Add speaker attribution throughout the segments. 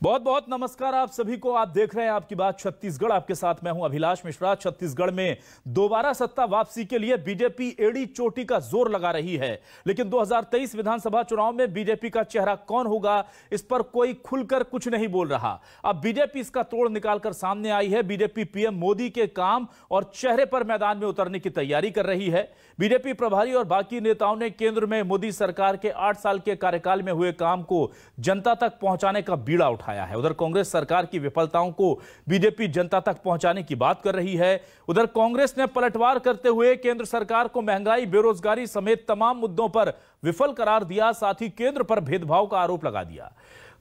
Speaker 1: बहुत बहुत नमस्कार आप सभी को। आप देख रहे हैं आपकी बात छत्तीसगढ़। आपके साथ मैं हूं अभिलाष मिश्रा। छत्तीसगढ़ में दोबारा सत्ता वापसी के लिए बीजेपी एड़ी चोटी का जोर लगा रही है, लेकिन 2023 विधानसभा चुनाव में बीजेपी का चेहरा कौन होगा, इस पर कोई खुलकर कुछ नहीं बोल रहा। अब बीजेपी इसका तोड़ निकालकर सामने आई है। बीजेपी पीएम मोदी के काम और चेहरे पर मैदान में उतरने की तैयारी कर रही है। बीजेपी प्रभारी और बाकी नेताओं ने केंद्र में मोदी सरकार के 8 साल के कार्यकाल में हुए काम को जनता तक पहुंचाने का बीड़ा उठाया है। उधर कांग्रेस सरकार की विफलताओं को बीजेपी जनता तक पहुंचाने की बात कर रही है। उधर कांग्रेस ने पलटवार करते हुए केंद्र सरकार को महंगाई, बेरोजगारी समेत तमाम मुद्दों पर विफल करार दिया, साथ ही केंद्र पर भेदभाव का आरोप लगा दिया।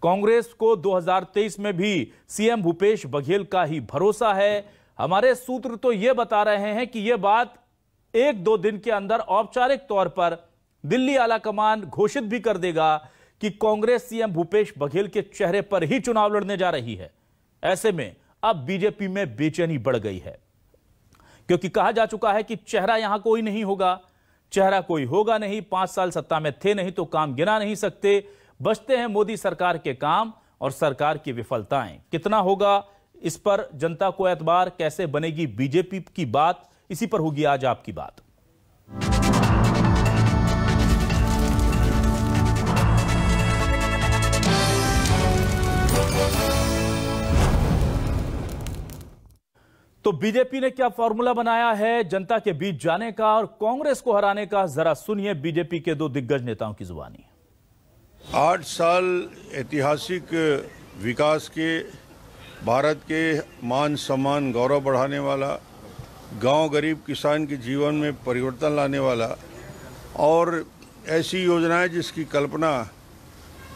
Speaker 1: कांग्रेस को 2023 में भी सीएम भूपेश बघेल का ही भरोसा है। हमारे सूत्र तो यह बता रहे हैं कि यह बात 1-2 दिन के अंदर औपचारिक तौर पर दिल्ली आलाकमान घोषित भी कर देगा कि कांग्रेस सीएम भूपेश बघेल के चेहरे पर ही चुनाव लड़ने जा रही है। ऐसे में अब बीजेपी में बेचैनी बढ़ गई है, क्योंकि कहा जा चुका है कि चेहरा यहां कोई नहीं होगा, चेहरा कोई होगा नहीं। 5 साल सत्ता में थे नहीं तो काम गिना नहीं सकते। बचते हैं मोदी सरकार के काम और सरकार की विफलताएं। कितना होगा इस पर जनता को एतबार, कैसे बनेगी बीजेपी की बात, इसी पर होगी आज आपकी बात। तो बीजेपी ने क्या फॉर्मूला बनाया है जनता के बीच जाने का और कांग्रेस को हराने का, जरा सुनिए बीजेपी के 2 दिग्गज नेताओं की जुबानी।
Speaker 2: 8 साल ऐतिहासिक विकास के, भारत के मान सम्मान गौरव बढ़ाने वाला, गांव गरीब किसान के जीवन में परिवर्तन लाने वाला और ऐसी योजनाएं जिसकी कल्पना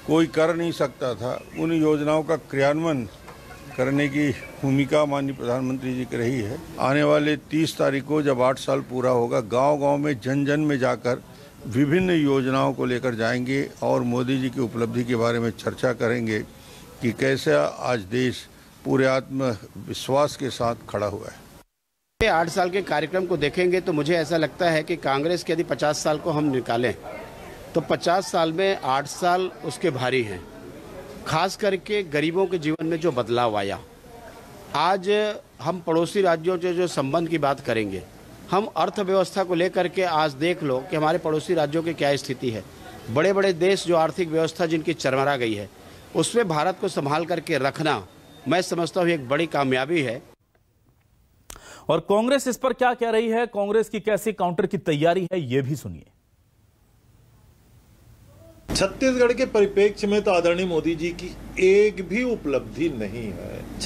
Speaker 2: कोई कर नहीं सकता था, उन योजनाओं का क्रियान्वयन करने की भूमिका माननीय प्रधानमंत्री जी की रही है। आने वाले 30 तारीख को जब 8 साल पूरा होगा, गांव-गांव में जन जन में जाकर विभिन्न योजनाओं को लेकर जाएंगे और मोदी जी की उपलब्धि के बारे में चर्चा करेंगे कि कैसे आज देश पूरे आत्मविश्वास के साथ खड़ा हुआ है।
Speaker 3: 8 साल के कार्यक्रम को देखेंगे तो मुझे ऐसा लगता है कि कांग्रेस के यदि 50 साल को हम निकालें तो 50 साल में 8 साल उसके भारी हैं। खास करके गरीबों के जीवन में जो बदलाव आया, आज हम पड़ोसी राज्यों से जो संबंध की बात करेंगे, हम अर्थव्यवस्था को लेकर के आज देख लो कि हमारे पड़ोसी राज्यों की क्या स्थिति है। बड़े बड़े देश जो आर्थिक व्यवस्था जिनकी चरमरा गई है, उसमें भारत को संभाल करके रखना मैं समझता हूँ एक बड़ी कामयाबी है।
Speaker 1: और कांग्रेस इस पर क्या कह रही है, कांग्रेस की कैसी काउंटर की तैयारी है, यह भी सुनिए।
Speaker 4: छत्तीसगढ़ के परिप्रेक्ष्य में तो आदरणीय मोदी जी की एक भी उपलब्धि नहीं है।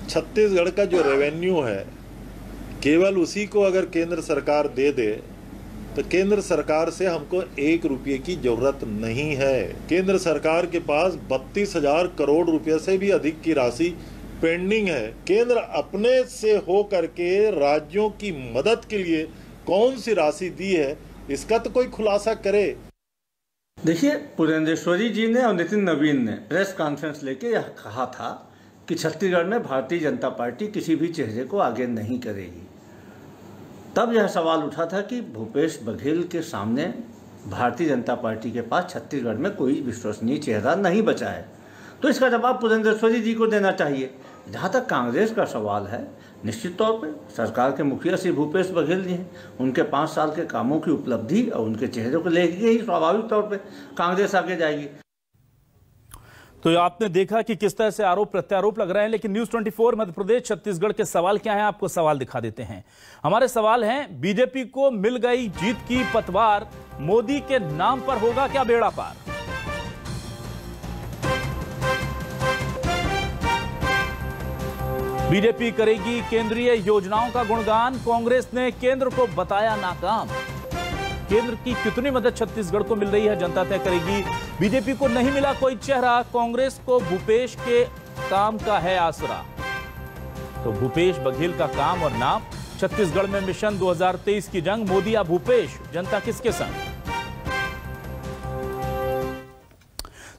Speaker 4: छत्तीसगढ़ का जो रेवेन्यू है, केवल उसी को अगर केंद्र सरकार दे दे तो केंद्र सरकार से हमको 1 रुपये की जरूरत नहीं है। केंद्र सरकार के पास 32,000 करोड़ रुपए से भी अधिक की राशि पेंडिंग है। केंद्र अपने से हो करके राज्यों की मदद के लिए कौन सी राशि दी है, इसका तो कोई खुलासा करे।
Speaker 5: देखिए, पुरेंद्रेश्वरी जी ने और नितिन नवीन ने प्रेस कॉन्फ्रेंस लेके यह कहा था कि छत्तीसगढ़ में भारतीय जनता पार्टी किसी भी चेहरे को आगे नहीं करेगी। तब यह सवाल उठा था कि भूपेश बघेल के सामने भारतीय जनता पार्टी के पास छत्तीसगढ़ में कोई विश्वसनीय चेहरा नहीं बचा है, तो इसका जवाब पुरेंद्रेश्वरी जी को देना चाहिए। जहाँ तक कांग्रेस का सवाल है, निश्चित तौर पे सरकार के मुखिया श्री भूपेश बघेल जी हैं। उनके 5 साल के कामों की उपलब्धि और उनके चेहरे को लेकर ही स्वाभाविक तौर पे कांग्रेस आगे जाएगी।
Speaker 1: तो आपने देखा कि किस तरह से आरोप प्रत्यारोप लग रहे हैं, लेकिन न्यूज़ 24 मध्य प्रदेश छत्तीसगढ़ के सवाल क्या हैं, आपको सवाल दिखा देते हैं। हमारे सवाल हैं, बीजेपी को मिल गई जीत की पतवार, मोदी के नाम पर होगा क्या बेड़ा पार? बीजेपी करेगी केंद्रीय योजनाओं का गुणगान, कांग्रेस ने केंद्र को बताया नाकाम। केंद्र की कितनी मदद छत्तीसगढ़ को मिल रही है जनता तय करेगी। बीजेपी को नहीं मिला कोई चेहरा, कांग्रेस को भूपेश के काम का है आसरा। तो भूपेश बघेल का काम और नाम, छत्तीसगढ़ में मिशन 2023 की जंग, मोदी या भूपेश, जनता किसके संग?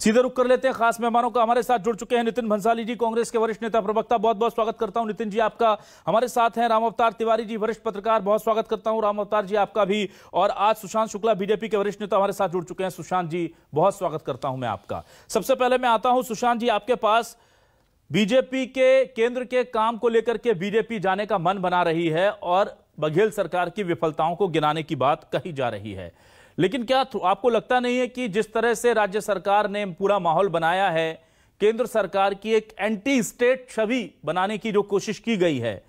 Speaker 1: सीधे रुक कर लेते हैं खास मेहमानों का। हमारे साथ जुड़ चुके हैं नितिन भंसाली जी, कांग्रेस के वरिष्ठ नेता प्रवक्ता। बहुत बहुत स्वागत करता हूं नितिन जी आपका। हमारे साथ हैं राम अवतार तिवारी जी, वरिष्ठ पत्रकार। बहुत स्वागत करता हूं राम अवतार जी आपका भी। और आज सुशांत शुक्ला बीजेपी के वरिष्ठ नेता हमारे साथ जुड़ चुके हैं। सुशांत जी बहुत स्वागत करता हूं मैं आपका। सबसे पहले मैं आता हूं सुशांत जी आपके पास। बीजेपी के केंद्र के काम को लेकर के बीजेपी जाने का मन बना रही है और बघेल सरकार की विफलताओं को गिनाने की बात कही जा रही है, लेकिन क्या आपको लगता नहीं है कि जिस तरह से राज्य सरकार ने पूरा माहौल बनाया है, केंद्र सरकार की एक एंटी स्टेट छवि बनाने की जो कोशिश की गई है,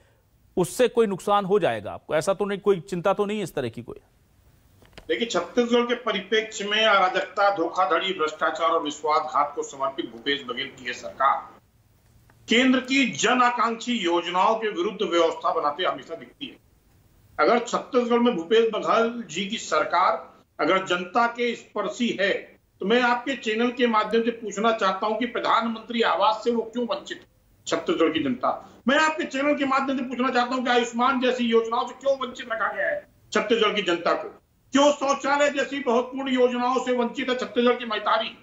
Speaker 1: उससे कोई नुकसान हो जाएगा आपको? ऐसा तो नहीं, कोई चिंता तो नहीं है इस तरह की कोई?
Speaker 6: देखिए, छत्तीसगढ़ के परिप्रेक्ष्य में अराजकता, धोखाधड़ी, भ्रष्टाचार और विश्वासघात को समर्पित भूपेश बघेल की यह सरकार केंद्र की जन आकांक्षी योजनाओं के विरुद्ध व्यवस्था बनाते हमेशा दिखती है। अगर छत्तीसगढ़ में भूपेश बघेल जी की सरकार अगर जनता के स्पर्शी है, तो मैं आपके चैनल के माध्यम से पूछना चाहता हूं कि प्रधानमंत्री आवास से वो क्यों वंचित है छत्तीसगढ़ की जनता? मैं आपके चैनल के माध्यम से पूछना चाहता हूं कि आयुष्मान जैसी योजनाओं से क्यों वंचित रखा गया है छत्तीसगढ़ की जनता को? क्यों शौचालय जैसी महत्वपूर्ण योजनाओं से वंचित है छत्तीसगढ़ की मैतारी?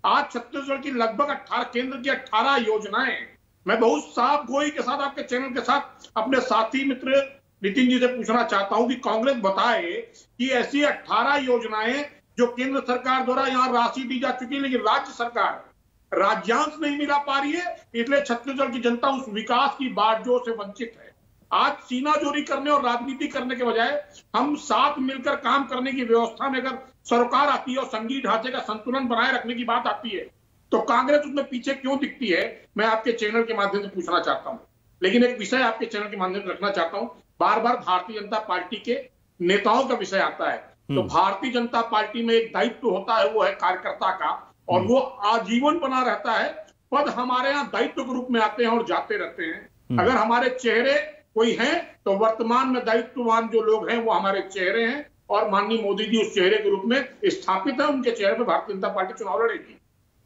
Speaker 6: आज छत्तीसगढ़ की लगभग 18 केंद्र की 18 योजनाएं, मैं बहुत साफ गोई के साथ आपके चैनल के साथ अपने साथी मित्र नितिन जी से पूछना चाहता हूं कि कांग्रेस बताए कि ऐसी 18 योजनाएं जो केंद्र सरकार द्वारा यहां राशि दी जा चुकी है, लेकिन राज्य सरकार राज्यांश नहीं मिला पा रही है, इसलिए छत्तीसगढ़ की जनता उस विकास की बागडोर से वंचित है। आज सीनाजोरी करने और राजनीति करने के बजाय हम साथ मिलकर काम करने की व्यवस्था में अगर सरकार आती है और संघीय ढांचे का संतुलन बनाए रखने की बात आती है, तो कांग्रेस उसमें पीछे क्यों दिखती है? मैं आपके चैनल के माध्यम से पूछना चाहता हूं। लेकिन एक विषय आपके चैनल के माध्यम से रखना चाहता हूं। बार बार भारतीय जनता पार्टी के नेताओं का विषय आता है, तो भारतीय जनता पार्टी में एक दायित्व होता है, वो है कार्यकर्ता का, और वो आजीवन बना रहता है। पद हमारे यहाँ दायित्व के रूप में आते हैं और जाते रहते हैं। अगर हमारे चेहरे कोई हैं, तो वर्तमान में दायित्ववान जो लोग हैं वो हमारे चेहरे हैं, और माननीय मोदी जी उस चेहरे के रूप में स्थापित है। उनके चेहरे पर भारतीय जनता पार्टी चुनाव लड़ेगी।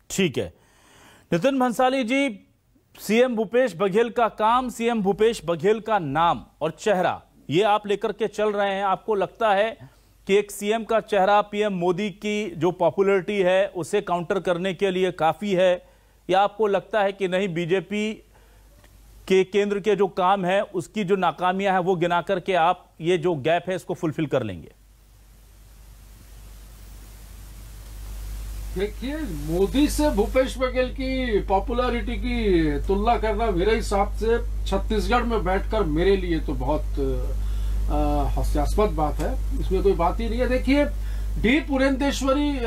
Speaker 1: ठीक है नितिन भंसाली जी, सीएम भूपेश बघेल का काम, सीएम भूपेश बघेल का नाम और चेहरा, ये आप लेकर के चल रहे हैं। आपको लगता है कि एक सीएम का चेहरा पीएम मोदी की जो पॉपुलैरिटी है उसे काउंटर करने के लिए काफी है, या आपको लगता है कि नहीं, बीजेपी के केंद्र के जो काम है उसकी जो नाकामियां हैं वो गिना करके आप ये जो गैप है इसको फुलफिल कर लेंगे?
Speaker 7: देखिए, मोदी से भूपेश बघेल की पॉपुलैरिटी की तुलना करना मेरे हिसाब से छत्तीसगढ़ में बैठकर मेरे लिए तो बहुत हास्यास्पद बात है। इसमें कोई बात ही नहीं है। देखिए, डी पुरंदेश्वरी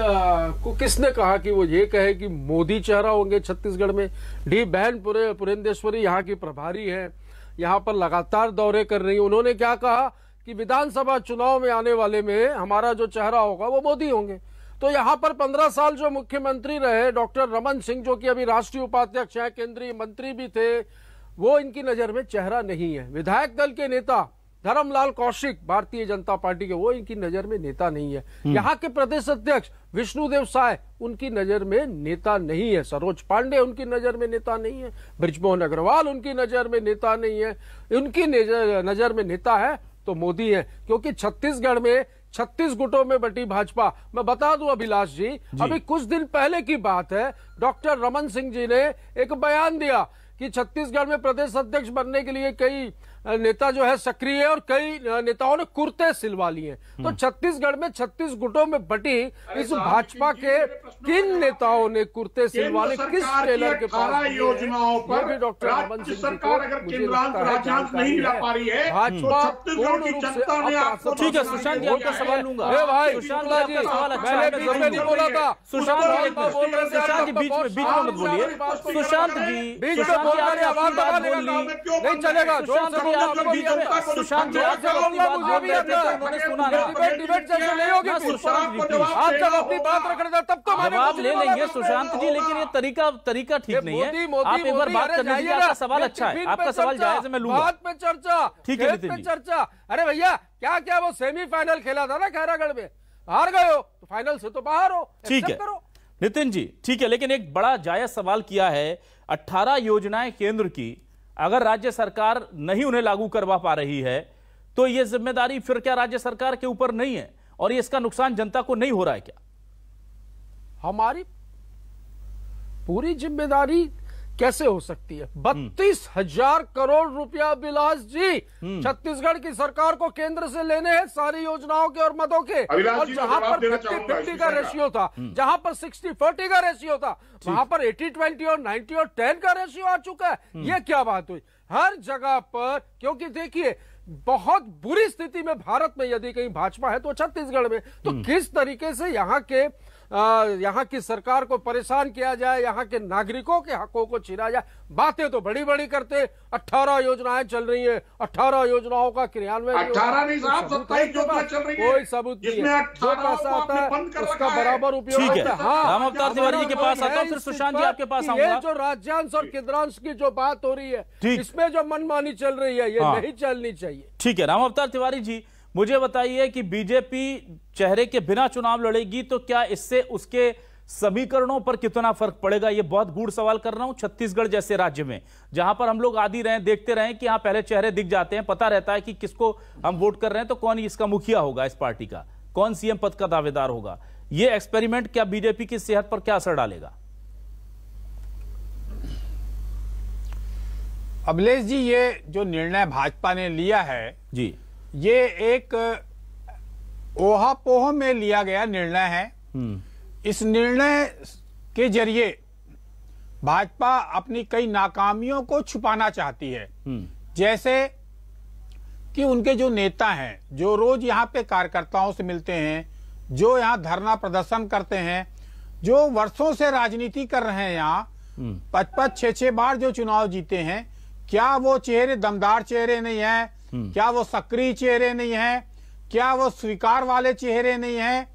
Speaker 7: को किसने कहा कि वो ये कहे कि मोदी चेहरा होंगे छत्तीसगढ़ में? डी बहन पुरंदेश्वरी यहाँ की प्रभारी है, यहाँ पर लगातार दौरे कर रही है। उन्होंने क्या कहा कि विधानसभा चुनाव में आने वाले में हमारा जो चेहरा होगा वो मोदी होंगे। तो यहाँ पर 15 साल जो मुख्यमंत्री रहे डॉक्टर रमन सिंह, जो कि अभी राष्ट्रीय उपाध्यक्ष हैं, केंद्रीय मंत्री भी थे, वो इनकी नजर में चेहरा नहीं है। विधायक दल के नेता धर्मलाल कौशिक भारतीय जनता पार्टी के, वो इनकी नजर में नेता नहीं है। यहाँ के प्रदेश अध्यक्ष विष्णुदेव साय उनकी नजर में नेता नहीं है। सरोज पांडे उनकी नजर में नेता नहीं है। बृजमोहन अग्रवाल उनकी नजर में नेता नहीं है। उनकी नजर में नेता है तो मोदी है, क्योंकि छत्तीसगढ़ में 36 गुटों में बटी भाजपा। मैं बता दूं अभिलाष जी, अभी कुछ दिन पहले की बात है, डॉक्टर रमन सिंह जी ने एक बयान दिया कि छत्तीसगढ़ में प्रदेश अध्यक्ष बनने के लिए कई नेता जो है सक्रिय है और कई नेताओं ने कुर्ते सिलवा लिए। तो छत्तीसगढ़ में 36 गुटों में बटी इस भाजपा के किन नेताओं ने कुर्ते सिलवाने, किस टेलर के पास
Speaker 6: योजनाओं पर
Speaker 7: भी डॉक्टर रमन सिंह
Speaker 6: सरकार अगर केंद्रांश नहीं मिला पा रही है,
Speaker 7: भाजपा
Speaker 6: छत्तीसगढ़ की जनता ने आपको।
Speaker 1: ठीक है सुशांत जी, आपका सवाल लूंगा।
Speaker 7: भाई
Speaker 1: सुशांत जी, आपका सवाल अच्छा है, मैं जरूर
Speaker 7: नहीं बोला था।
Speaker 1: सुशांत जी बीच में मत बोलिए। सुशांत जी
Speaker 7: बीच में बोल रहे, आवाज दबाने का काम नहीं चलेगा।
Speaker 1: सुशांत जी आप जब अपनी बात बोल रहे थे तो उन्होंने सुना ना।
Speaker 7: डिबेट जैसे नहीं होगी, आप जब अपनी बात रख रहे थे तब तो
Speaker 1: जवाब ले लेंगे सुशांत जी, लेकिन ये तरीका ठीक नहीं है। आप एक बार बात करने दीजिए, आपका सवाल अच्छा है, आपका सवाल जायज है, मैं लूंगा।
Speaker 7: बात पे चर्चा,
Speaker 1: ठीक है नितिन जी।
Speaker 7: चर्चा। अरे भैया, क्या वो सेमीफाइनल खेला था ना खैरागढ़ में, हार गए हो तो फाइनल से तो बाहर हो।
Speaker 1: ठीक है नितिन जी, ठीक है, लेकिन एक बड़ा जायज सवाल किया है। 18 योजनाएं केंद्र की अगर राज्य सरकार नहीं उन्हें लागू करवा पा रही है, तो यह जिम्मेदारी फिर क्या राज्य सरकार के ऊपर नहीं है? और ये इसका नुकसान जनता को नहीं हो रहा है क्या?
Speaker 7: हमारी पूरी जिम्मेदारी कैसे हो सकती है? 32,000 करोड़ रुपया विलास जी छत्तीसगढ़ की सरकार को केंद्र से लेने हैं सारी योजनाओं के और मदों के। और जहां पर 50-50 का रेशियो था, जहां पर 60-40 का रेशियो था, वहां पर 80-20 और 90 और 10 का रेशियो आ चुका है। ये क्या बात हुई? हर जगह पर, क्योंकि देखिए बहुत बुरी स्थिति में भारत में यदि कहीं भाजपा है तो छत्तीसगढ़ में। तो किस तरीके से यहाँ की सरकार को परेशान किया जाए, यहाँ के नागरिकों के हकों को छीना जाए। बातें तो बड़ी बड़ी करते, 18 योजनाएं चल रही हैं, 18 योजनाओं का क्रियान्वयन
Speaker 6: 18 नहीं साहब, 27 योजना चल रही है,
Speaker 7: कोई सबूत नहीं है। जो पैसा आता है उसका बराबर उपयोग
Speaker 1: ठीक है।
Speaker 7: होता है। हाँ,
Speaker 1: राम अवतार तिवारी जी के पास आता हूं, फिर सुशांत जी आपके पास आऊंगा।
Speaker 7: ये जो राज्यांश और केंद्रांश की जो बात हो रही है, इसमें जो मनमानी चल रही है, ये नहीं चलनी चाहिए।
Speaker 1: ठीक है। राम अवतार तिवारी जी, मुझे बताइए कि बीजेपी चेहरे के बिना चुनाव लड़ेगी तो क्या इससे उसके समीकरणों पर कितना फर्क पड़ेगा? ये बहुत गूढ़ सवाल कर रहा हूं। छत्तीसगढ़ जैसे राज्य में जहां पर हम लोग आदि रहे, देखते रहे कि यहां पहले चेहरे दिख जाते हैं, पता रहता है कि किसको हम वोट कर रहे हैं, तो कौन इसका मुखिया होगा, इस पार्टी का कौन सीएम पद का दावेदार होगा। ये एक्सपेरिमेंट क्या बीजेपी की सेहत पर क्या असर डालेगा?
Speaker 8: अभिलेष जी, ये जो निर्णय भाजपा ने लिया है
Speaker 1: जी,
Speaker 8: ये एक ओहापोह में लिया गया निर्णय है। इस निर्णय के जरिए भाजपा अपनी कई नाकामियों को छुपाना चाहती है। जैसे कि उनके जो नेता हैं, जो रोज यहाँ पे कार्यकर्ताओं से मिलते हैं, जो यहाँ धरना प्रदर्शन करते हैं, जो वर्षों से राजनीति कर रहे हैं, यहाँ 5-5, 6-6 बार जो चुनाव जीते हैं, क्या वो चेहरे दमदार चेहरे नहीं है? क्या वो सक्रिय चेहरे नहीं है? क्या वो स्वीकार वाले चेहरे नहीं है?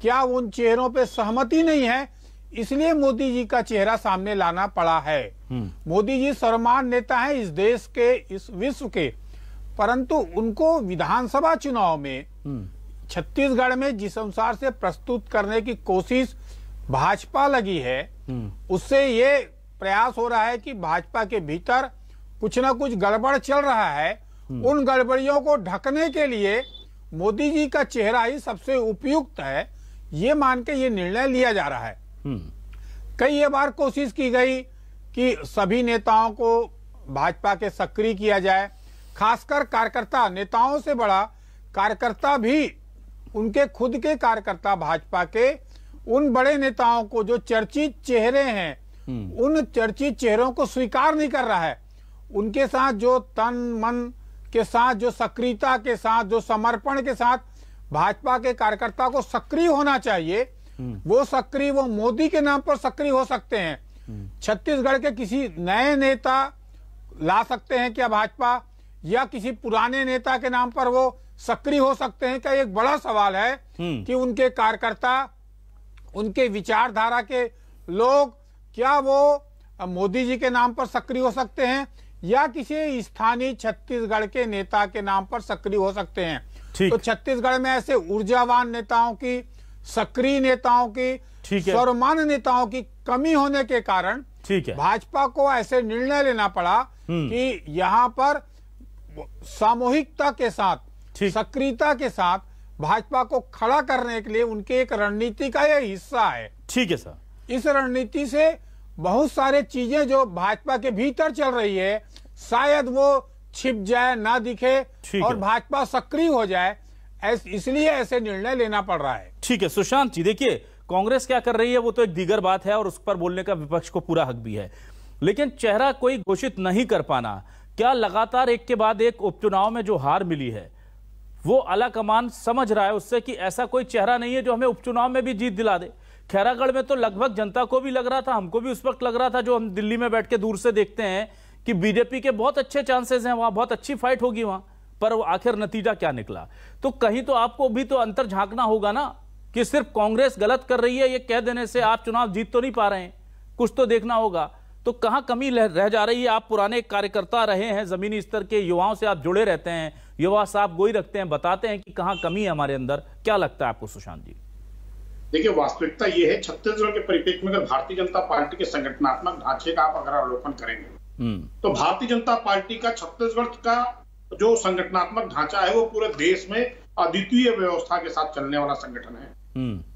Speaker 8: क्या उन चेहरों पे सहमति नहीं है? इसलिए मोदी जी का चेहरा सामने लाना पड़ा है। मोदी जी सर्वमान्य नेता हैं इस देश के, इस विश्व के, परंतु उनको विधानसभा चुनाव में छत्तीसगढ़ में जिस अनुसार से प्रस्तुत करने की कोशिश भाजपा लगी है, उससे ये प्रयास हो रहा है कि भाजपा के भीतर कुछ ना कुछ गड़बड़ चल रहा है। उन गड़बड़ियों को ढकने के लिए मोदी जी का चेहरा ही सबसे उपयुक्त है, ये मान के ये निर्णय लिया जा रहा है। कई बार कोशिश की गई कि सभी नेताओं को भाजपा के सक्रिय किया जाए, खासकर कार्यकर्ता, नेताओं से बड़ा कार्यकर्ता भी, उनके खुद के कार्यकर्ता भाजपा के उन बड़े नेताओं को जो चर्चित चेहरे हैं, उन चर्चित चेहरों को स्वीकार नहीं कर रहा है। उनके साथ जो तन मन के साथ, जो सक्रियता के साथ, जो समर्पण के साथ भाजपा के कार्यकर्ता को सक्रिय होना चाहिए, वो सक्रिय, वो मोदी के नाम पर सक्रिय हो सकते हैं। छत्तीसगढ़ के किसी नए नेता ला सकते हैं क्या भाजपा, या किसी पुराने नेता के नाम पर वो सक्रिय हो सकते हैं क्या? एक बड़ा सवाल है कि उनके कार्यकर्ता, उनके विचारधारा के लोग, क्या वो मोदी जी के नाम पर सक्रिय हो सकते हैं या किसी स्थानीय छत्तीसगढ़ के नेता के नाम पर सक्रिय हो सकते हैं? तो छत्तीसगढ़ में ऐसे ऊर्जावान नेताओं की, सक्रिय नेताओं की, सर्वमान्य नेताओं की कमी होने के कारण भाजपा को ऐसे निर्णय लेना पड़ा कि यहाँ पर सामूहिकता के साथ, सक्रियता के साथ भाजपा को खड़ा करने के लिए उनके एक रणनीति का यह हिस्सा है।
Speaker 1: ठीक है सर।
Speaker 8: इस रणनीति से बहुत सारे चीजें जो भाजपा के भीतर चल रही है, शायद वो छिप जाए, ना दिखे और भाजपा सक्रिय हो जाए, इसलिए ऐसे निर्णय लेना पड़ रहा है।
Speaker 1: ठीक है सुशांत जी, देखिए कांग्रेस क्या कर रही है वो तो एक दीगर बात है और उस पर बोलने का विपक्ष को पूरा हक भी है, लेकिन चेहरा कोई घोषित नहीं कर पाना, क्या लगातार एक के बाद एक उपचुनाव में जो हार मिली है वो आला कमान समझ रहा है उससे कि ऐसा कोई चेहरा नहीं है जो हमें उपचुनाव में भी जीत दिला दे? खैरागढ़ में तो लगभग जनता को भी लग रहा था, हमको भी उस वक्त लग रहा था, जो हम दिल्ली में बैठ के दूर से देखते हैं, कि बीजेपी के बहुत अच्छे चांसेस हैं, वहां बहुत अच्छी फाइट होगी वहां, पर वो आखिर नतीजा क्या निकला? तो कहीं तो आपको भी तो अंतर झांकना होगा ना कि सिर्फ कांग्रेस गलत कर रही है ये कह देने से आप चुनाव जीत तो नहीं पा रहे हैं, कुछ तो देखना होगा। तो कहां कमी रह जा रही है? आप पुराने कार्यकर्ता रहे हैं, जमीनी स्तर के युवाओं से आप जुड़े रहते हैं, युवा साहब गोई रखते हैं, बताते हैं कि कहां कमी है हमारे अंदर, क्या लगता है आपको सुशांत जी?
Speaker 6: देखिए वास्तविकता ये है, छत्तीसगढ़ के परिप्रेक्ष्य में अगर भारतीय जनता पार्टी के संगठनात्मक ढांचे का आप अगर अवलोकन करेंगे तो भारतीय जनता पार्टी का छत्तीसगढ़ का जो संगठनात्मक ढांचा है वो पूरे देश में अद्वितीय व्यवस्था के साथ चलने वाला संगठन है।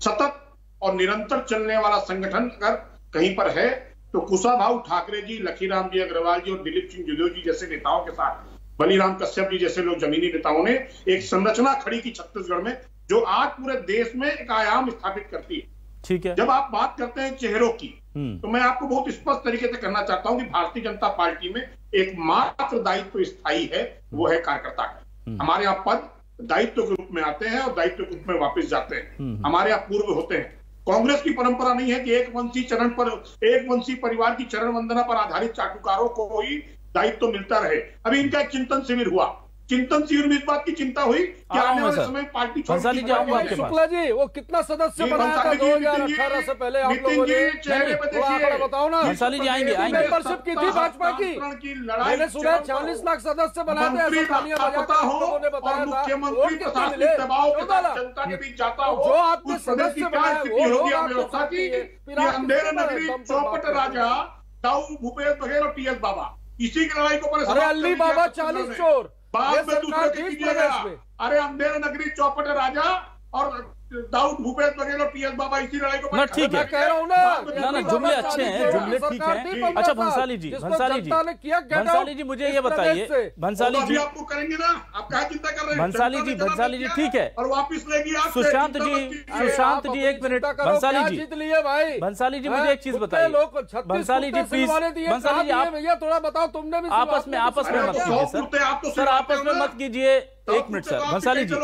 Speaker 6: सतत और निरंतर चलने वाला संगठन अगर कहीं पर है तो कुशाभाऊ ठाकरे जी, लखीराम जी अग्रवाल जी और दिलीप सिंह जूदेव जी जैसे नेताओं के साथ बलीराम कश्यप जी जैसे लोग जमीनी नेताओं ने एक संरचना खड़ी की छत्तीसगढ़ में, जो आज पूरे देश में एक आयाम स्थापित करती है।
Speaker 1: ठीक है।
Speaker 6: जब आप बात करते हैं चेहरों की, तो मैं आपको बहुत स्पष्ट तरीके से कहना चाहता हूं कि भारतीय जनता पार्टी में एकमात्र दायित्व स्थायी है, वो है कार्यकर्ता का। हमारे यहाँ पद दायित्व के रूप में आते हैं और दायित्व के रूप में वापस जाते हैं। हमारे यहाँ पूर्व होते हैं। कांग्रेस की परंपरा नहीं है कि एक वंशी परिवार की चरण वंदना पर आधारित चाटुकारों को ही दायित्व मिलता रहे। अभी इनका एक चिंतन शिविर हुआ, चिंतन शिविर में इस बात की चिंता हुई कि आने वाले समय पार्टी
Speaker 7: शुक्ला जी वो कितना सदस्य बनाया था 2018 से पहले आप लोगों ने, बताओ ना।
Speaker 1: भंसाली जी आएंगे,
Speaker 7: मेंबरशिप की थी भाजपा की, मैंने सुना 40 लाख सदस्य बनाए थे,
Speaker 6: जनता के बीच जाता हो,
Speaker 7: जो आपने सदस्य बनाए वो लोग
Speaker 6: व्यवस्था की अंधेरे नगरी चौपट राजा दाऊ भूपेश बघेल और टीएस बाबा, इसी की लड़ाई को
Speaker 7: अरे अली बाबा 40 चोर
Speaker 6: बाद में दूसरे के कीजिएगा। अरे अंधेर नगरी चौपट राजा और दाऊद भूपेश बघेल और टीएस बाबा, इसी लड़ाई को
Speaker 1: ना ठीक है,
Speaker 7: कह रहा हूं
Speaker 1: ना जुमले अच्छे हैं, जुमले ठीक है। अच्छा भंसाली जी मुझे ये बताइए, भंसाली जी
Speaker 6: आपको करेंगे ना, आप क्या चिंता कर रहे हैं?
Speaker 1: भंसाली जी ठीक है,
Speaker 6: और वापिस लेगी आप।
Speaker 1: सुशांत जी 1 मिनट, भंसाली जी मुझे एक चीज बताइए, भंसाली जी प्लीज, भंसाली जी आप
Speaker 7: थोड़ा बताओ, तुमने भी
Speaker 1: आपस में मत कीजिए सर, आपस में मत कीजिए। 1 मिनट सर, भंसाली जी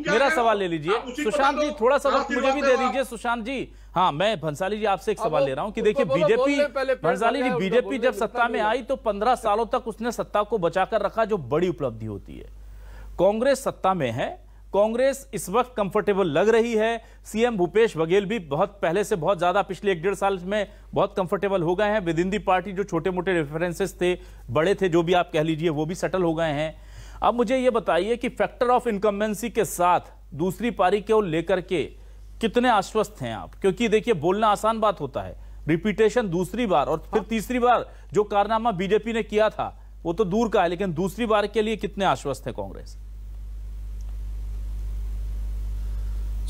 Speaker 1: मेरा सवाल ले लीजिए। सुशांत जी थोड़ा सा वक्त मुझे भी दे दीजिए। सुशांत जी, हाँ मैं भंसाली जी आपसे एक सवाल ले रहा हूं कि देखिए बीजेपी, भंसाली जी बीजेपी जब सत्ता में आई तो 15 सालों तक उसने सत्ता को बचाकर रखा, जो बड़ी उपलब्धि होती है। कांग्रेस सत्ता में है, कांग्रेस इस वक्त कंफर्टेबल लग रही है। सीएम भूपेश बघेल भी बहुत पहले से बहुत ज्यादा पिछले 1-1.5 साल में बहुत कंफर्टेबल हो गए हैं। विद इन दी पार्टी जो छोटे मोटे रेफरेंसेस थे, बड़े थे, जो भी आप कह लीजिए, वो भी सेटल हो गए हैं। अब मुझे यह बताइए कि फैक्टर ऑफ इनकम्बेंसी के साथ दूसरी पारी को लेकर के कितने आश्वस्त हैं आप? क्योंकि देखिए बोलना आसान बात होता है, रिपीटेशन दूसरी बार और फिर तीसरी बार जो कारनामा बीजेपी ने किया था वो तो दूर का है, लेकिन दूसरी बार के लिए कितने आश्वस्त है कांग्रेस?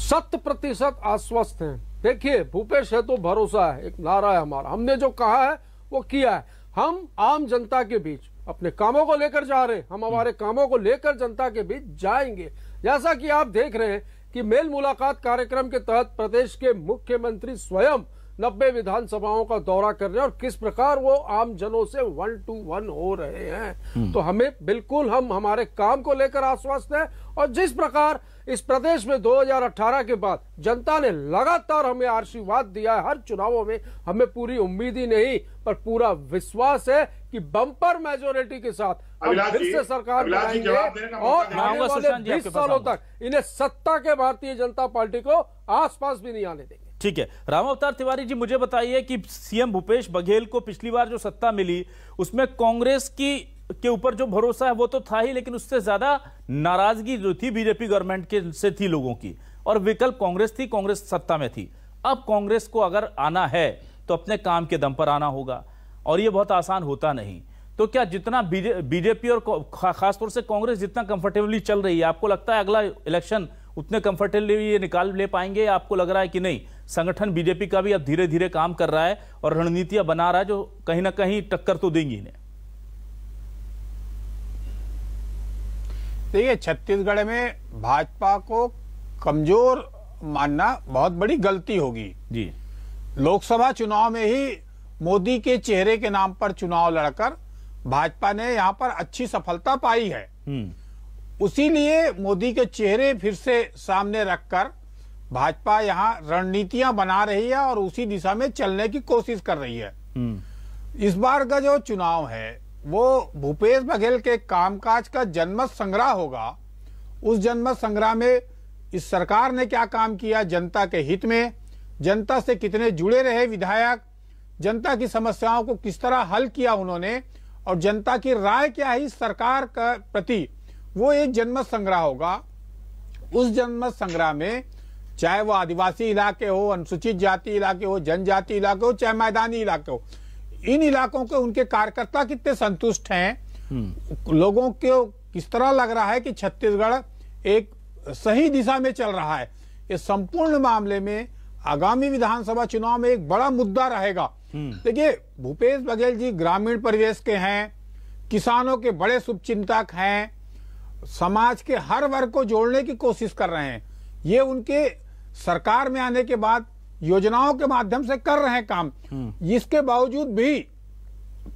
Speaker 7: 100% आश्वस्त हैं। देखिए भूपेश है तो भरोसा है, एक नारा है हमारा, हमने जो कहा है वो किया है। हम आम जनता के बीच अपने कामों को लेकर जा रहे हैं, हम हमारे कामों को लेकर जनता के बीच जाएंगे। जैसा कि आप देख रहे हैं कि मेल मुलाकात कार्यक्रम के तहत प्रदेश के मुख्यमंत्री स्वयं 90 विधानसभाओं का दौरा कर रहे हैं और किस प्रकार वो आम जनों से 1 to 1 हो रहे हैं। तो हमें बिल्कुल, हम हमारे काम को लेकर आश्वस्त हैं। और जिस प्रकार इस प्रदेश में 2018 के बाद जनता ने लगातार हमें आशीर्वाद दिया है हर चुनावों में, हमें पूरी उम्मीद ही नहीं पर पूरा विश्वास है कि बम्पर मेजोरिटी के साथ हम फिर से सरकार बनाएंगे और आने वाले 20 सालों तक इन्हें सत्ता के भारतीय जनता पार्टी को आसपास भी नहीं आने देंगे।
Speaker 1: ठीक है, राम अवतार तिवारी जी मुझे बताइए कि सीएम भूपेश बघेल को पिछली बार जो सत्ता मिली उसमें कांग्रेस के ऊपर जो भरोसा है वो तो था ही, लेकिन उससे ज्यादा नाराजगी जो थी बीजेपी गवर्नमेंट के से थी लोगों की, और विकल्प कांग्रेस थी, कांग्रेस सत्ता में थी। अब कांग्रेस को अगर आना है तो अपने काम के दम पर आना होगा और ये बहुत आसान होता नहीं। तो क्या जितना बीजेपी और खासतौर से कांग्रेस जितना कंफर्टेबली चल रही है, आपको लगता है अगला इलेक्शन उतने कंफर्टेबली ये निकाल ले पाएंगे, या आपको लग रहा है कि नहीं संगठन बीजेपी का भी अब धीरे धीरे काम कर रहा है और रणनीतियां बना रहा है जो कहीं ना कहीं टक्कर तो देंगी इन्हें?
Speaker 8: देखिए छत्तीसगढ़ में भाजपा को कमजोर मानना बहुत बड़ी गलती होगी
Speaker 1: जी।
Speaker 8: लोकसभा चुनाव में ही मोदी के चेहरे के नाम पर चुनाव लड़कर भाजपा ने यहां पर अच्छी सफलता पाई है। उसी लिए मोदी के चेहरे फिर से सामने रखकर भाजपा यहां रणनीतियां बना रही है और उसी दिशा में चलने की कोशिश कर रही है। इस बार का जो चुनाव है वो भूपेश बघेल के कामकाज का जनमत संग्रह होगा। उस जनमत संग्रह में इस सरकार ने क्या काम किया, जनता के हित में, जनता से कितने जुड़े रहे विधायक, जनता की समस्याओं को किस तरह हल किया उन्होंने, और जनता की राय क्या है इस सरकार का प्रति, वो एक जनमत संग्रह होगा। उस जनमत संग्रह में चाहे वो आदिवासी इलाके हो, अनुसूचित जाति इलाके हो, जनजाति इलाके हो, चाहे मैदानी इलाके हो, इन इलाकों के उनके कार्यकर्ता कितने संतुष्ट हैं, लोगों को किस तरह लग रहा है कि छत्तीसगढ़ एक सही दिशा में चल रहा है, इस संपूर्ण मामले में आगामी विधानसभा चुनाव में एक बड़ा मुद्दा रहेगा देखिए, भूपेश बघेल जी ग्रामीण परिवेश के हैं, किसानों के बड़े शुभचिंतक हैं, समाज के हर वर्ग को जोड़ने की कोशिश कर रहे हैं। ये उनके सरकार में आने के बाद योजनाओं के माध्यम से कर रहे हैं काम। इसके बावजूद भी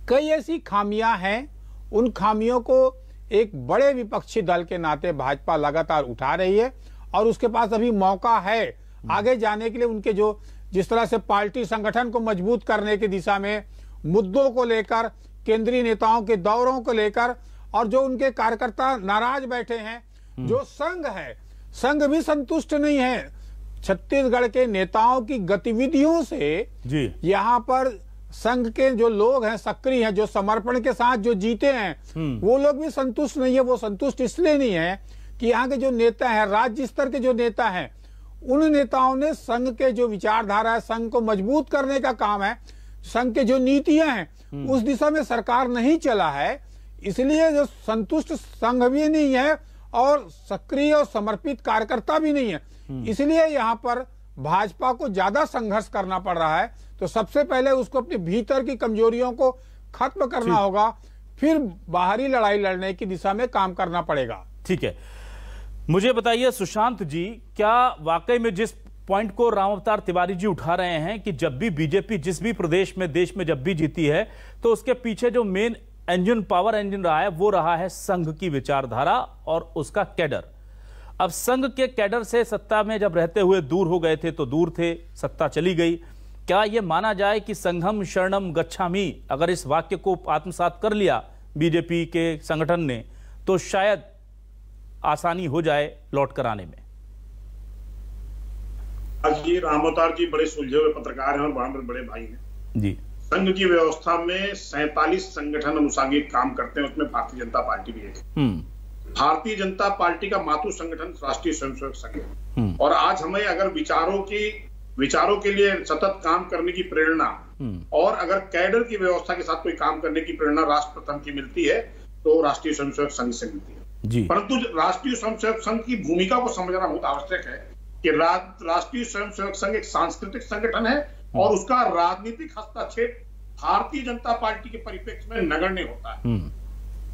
Speaker 8: कई ऐसी खामियां हैं, उन खामियों को एक बड़े विपक्षी दल के नाते भाजपा लगातार उठा रही है और उसके पास अभी मौका है आगे जाने के लिए। उनके जो जिस तरह से पार्टी संगठन को मजबूत करने की दिशा में मुद्दों को लेकर, केंद्रीय नेताओं के दौरों को लेकर, और जो उनके कार्यकर्ता नाराज बैठे हैं, जो संघ है, संघ भी संतुष्ट नहीं है छत्तीसगढ़ के नेताओं की गतिविधियों से। जी यहाँ पर संघ के जो लोग हैं, सक्रिय हैं, जो समर्पण के साथ जो जीते हैं, वो लोग भी संतुष्ट नहीं है। वो संतुष्ट इसलिए नहीं है कि यहाँ के जो नेता हैं, राज्य स्तर के जो नेता हैं, उन नेताओं ने संघ के जो विचारधारा है, संघ को मजबूत करने का काम है, संघ के जो नीतियां हैं उस दिशा में सरकार नहीं चला है। इसलिए जो संतुष्ट संघ भी नहीं है और सक्रिय और समर्पित कार्यकर्ता भी नहीं है। इसलिए यहाँ पर भाजपा को ज्यादा संघर्ष करना पड़ रहा है। तो सबसे पहले उसको अपने भीतर की कमजोरियों को खत्म करना होगा, फिर बाहरी लड़ाई लड़ने की दिशा में काम करना पड़ेगा।
Speaker 1: ठीक है, मुझे बताइए सुशांत जी, क्या वाकई में जिस पॉइंट को राम अवतार तिवारी जी उठा रहे हैं कि जब भी बीजेपी जिस भी प्रदेश में, देश में जब भी जीती है तो उसके पीछे जो मेन इंजन, पावर इंजन रहा है, वो रहा है संघ की विचारधारा और उसका कैडर। अब संघ के कैडर से सत्ता में जब रहते हुए दूर हो गए थे तो दूर थे, सत्ता चली गई। क्या यह माना जाए कि संघम शरणम गच्छामि, अगर इस वाक्य को आत्मसात कर लिया बीजेपी के संगठन ने, तो शायद आसानी हो जाए लौट कर आने में?
Speaker 6: आज ये राम अवतार जी बड़े सुलझे हुए पत्रकार हैं और बड़े भाई हैं
Speaker 1: जी।
Speaker 6: संघ की व्यवस्था में 47 संगठन अनुषंगिक काम करते हैं, उसमें भारतीय जनता पार्टी भी एक है। भारतीय जनता पार्टी का मातृ संगठन राष्ट्रीय स्वयंसेवक संघ है। और आज हमें अगर विचारों के लिए सतत काम करने की प्रेरणा और अगर कैडर की व्यवस्था के साथ कोई काम करने की प्रेरणा राष्ट्र प्रथम की मिलती है तो राष्ट्रीय स्वयंसेवक संघ से मिलती है। परंतु राष्ट्रीय स्वयंसेवक संघ की भूमिका को समझना बहुत आवश्यक है कि राष्ट्रीय स्वयंसेवक संघ एक सांस्कृतिक संगठन है और उसका राजनीतिक हस्तक्षेप भारतीय जनता पार्टी के परिप्रेक्ष्य में नगण्य होता है।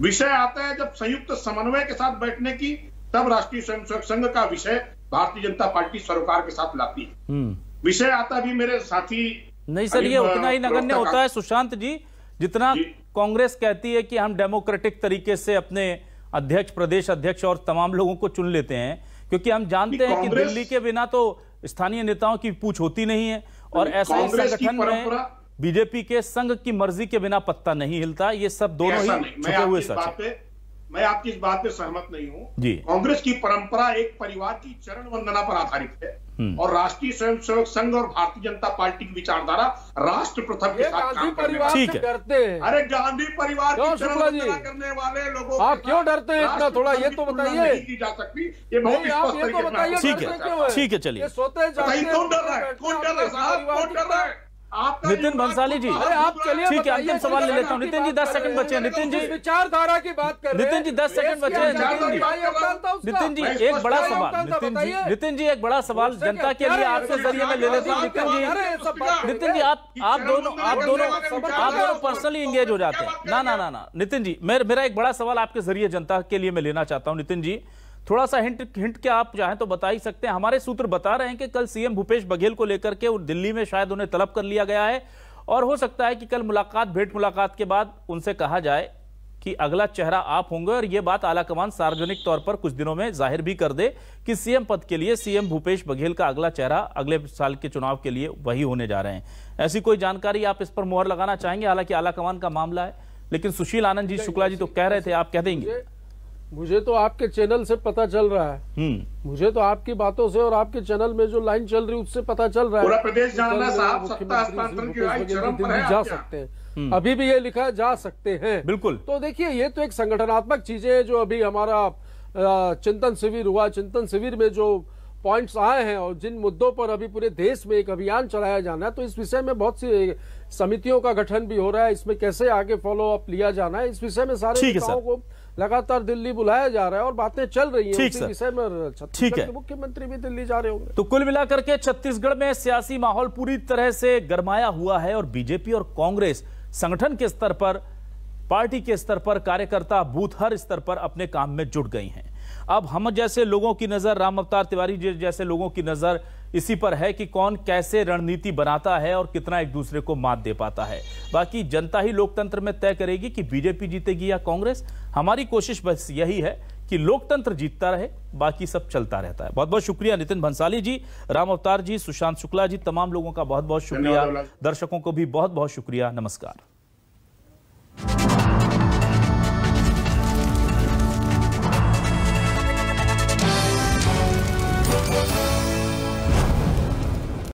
Speaker 6: विषय आता है जब संयुक्त समन्वय के साथ बैठने की, तब राष्ट्रीय स्वयंसेवक संघ का विषय भारतीय जनता पार्टी सरोकार के साथ लाती है। विषय आता भी मेरे साथी
Speaker 1: नहीं सर, ये उतना ही नगण्य होता है सुशांत जी जितना कांग्रेस कहती है कि हम डेमोक्रेटिक तरीके से अपने अध्यक्ष, प्रदेश अध्यक्ष और तमाम लोगों को चुन लेते हैं, क्योंकि हम जानते हैं कि दिल्ली के बिना तो स्थानीय नेताओं की पूछ होती नहीं है और ऐसा ही संगठन में बीजेपी के संघ की मर्जी के बिना पत्ता नहीं हिलता। ये सब दोनों ही छुपे हुए सच है।
Speaker 6: मैं आपकी इस बात पे सहमत नहीं हूं। कांग्रेस की परंपरा एक परिवार की चरण वंदना पर आधारित है और राष्ट्रीय स्वयंसेवक संघ और भारतीय जनता पार्टी की विचारधारा राष्ट्र प्रथम के साथ काम करते हैं। अरे गांधी परिवार की चरण वंदना करने वाले लोगों
Speaker 7: आप क्यों डरते हैं इतना? थोड़ा ये तो बताइए।
Speaker 6: की जा सकती, ये बहुत स्पष्ट तरीके से।
Speaker 1: ठीक है, चलिए।
Speaker 6: कौन डर रहा है? कौन डर रहा है साहब? कौन डर रहा है?
Speaker 1: नितिन भंसाली जी,
Speaker 7: अरे आप चलिए,
Speaker 1: ठीक है, अंतिम सवाल ले लेता हूं। नितिन जी 10 सेकंड बचे हैं। नितिन जी विचारधारा की बात कर रहे हैं। नितिन जी 10 सेकंड बचे हैं। नितिन जी एक बड़ा सवाल, नितिन जी एक बड़ा सवाल जनता के लिए आपके जरिए में ले लेता हूं। नितिन जी आप दोनों पर्सनली एंगेज हो जाते हैं। ना नितिन जी, मेरा एक बड़ा सवाल आपके जरिए जनता के लिए मैं लेना चाहता हूं। नितिन जी थोड़ा सा हिंट क्या आप चाहें तो बता ही सकते हैं। हमारे सूत्र बता रहे हैं कि कल सीएम भूपेश बघेल को लेकर के दिल्ली में शायद उन्हें तलब कर लिया गया है और हो सकता है कि कल भेंट मुलाकात के बाद उनसे कहा जाए कि अगला चेहरा आप होंगे और यह बात आलाकमान सार्वजनिक तौर पर कुछ दिनों में जाहिर भी कर दे कि सीएम पद के लिए सीएम भूपेश बघेल का अगला चेहरा अगले साल के चुनाव के लिए वही होने जा रहे हैं। ऐसी कोई जानकारी आप इस पर मुहर लगाना चाहेंगे? हालांकि आलाकमान का मामला है, लेकिन सुशील आनंद जी शुक्ला जी तो कह रहे थे, आप कह देंगे?
Speaker 7: मुझे तो आपके चैनल से पता चल रहा है, मुझे तो आपकी बातों से और आपके चैनल में जो लाइन चल रही उससे पता चल रहा है।
Speaker 6: पूरा प्रदेश जानना साहब, सत्ता हस्तांतरण की लाइन चरम पर है।
Speaker 7: जा सकते हैं, अभी भी ये लिखा जा सकते हैं।
Speaker 1: बिल्कुल।
Speaker 7: तो देखिए, ये तो एक संगठनात्मक चीजें हैं जो अभी हमारा चिंतन शिविर हुआ, चिंतन शिविर में जो पॉइंट्स आए हैं और जिन मुद्दों पर अभी पूरे देश में एक अभियान चलाया जाना है, तो इस विषय में बहुत सी समितियों का गठन भी हो रहा है। इसमें कैसे आगे फॉलो अप लिया जाना है, इस विषय में सारे नेताओं को लगातार दिल्ली बुलाया जा रहा है और बातें चल रही हैं
Speaker 1: ठीक
Speaker 7: उसी विषय में। छत्तीसगढ़ के मुख्यमंत्री भी दिल्ली जा रहे होंगे।
Speaker 1: तो कुल मिलाकर के छत्तीसगढ़ में सियासी माहौल पूरी तरह से गरमाया हुआ है और बीजेपी और कांग्रेस संगठन के स्तर पर, पार्टी के स्तर पर, कार्यकर्ता बूथ हर स्तर पर अपने काम में जुट गई हैं। अब हम जैसे लोगों की नजर, राम अवतार तिवारी जी जैसे लोगों की नजर इसी पर है कि कौन कैसे रणनीति बनाता है और कितना एक दूसरे को मात दे पाता है। बाकी जनता ही लोकतंत्र में तय करेगी कि बीजेपी जीतेगी या कांग्रेस। हमारी कोशिश बस यही है कि लोकतंत्र जीतता रहे, बाकी सब चलता रहता है। बहुत बहुत शुक्रिया नितिन भंसाली जी, राम अवतार जी, सुशांत शुक्ला जी, तमाम लोगों का बहुत बहुत शुक्रिया। दर्शकों को भी बहुत बहुत शुक्रिया। नमस्कार।